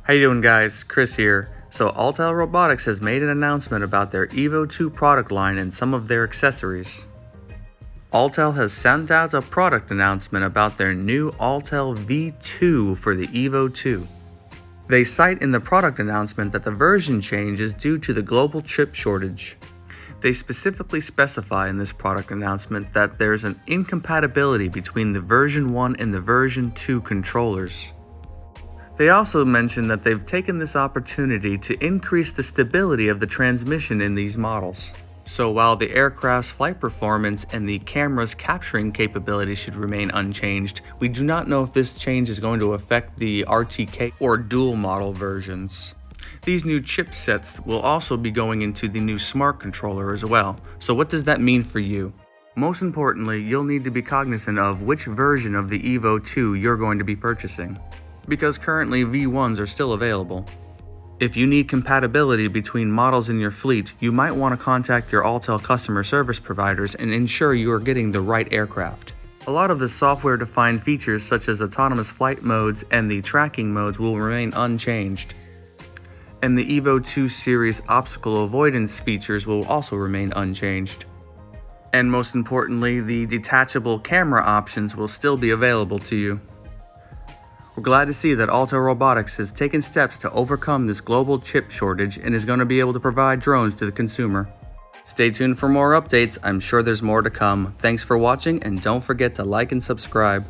How you doing, guys? Chris here. So Autel Robotics has made an announcement about their Evo 2 product line and some of their accessories. Autel has sent out a product announcement about their new Autel V2 for the Evo 2. They cite in the product announcement that the version change is due to the global chip shortage. They specifically specify in this product announcement that there's an incompatibility between the version 1 and the version 2 controllers. They also mentioned that they've taken this opportunity to increase the stability of the transmission in these models. So while the aircraft's flight performance and the camera's capturing capability should remain unchanged, we do not know if this change is going to affect the RTK or dual model versions. These new chipsets will also be going into the new smart controller as well. So what does that mean for you? Most importantly, you'll need to be cognizant of which version of the Evo 2 you're going to be purchasing, because currently V1s are still available. If you need compatibility between models in your fleet, you might want to contact your Autel customer service providers and ensure you are getting the right aircraft. A lot of the software-defined features such as autonomous flight modes and the tracking modes will remain unchanged. And the Evo 2 series obstacle avoidance features will also remain unchanged. And most importantly, the detachable camera options will still be available to you. We're glad to see that Autel Robotics has taken steps to overcome this global chip shortage and is going to be able to provide drones to the consumer. Stay tuned for more updates. I'm sure there's more to come. Thanks for watching, and don't forget to like and subscribe.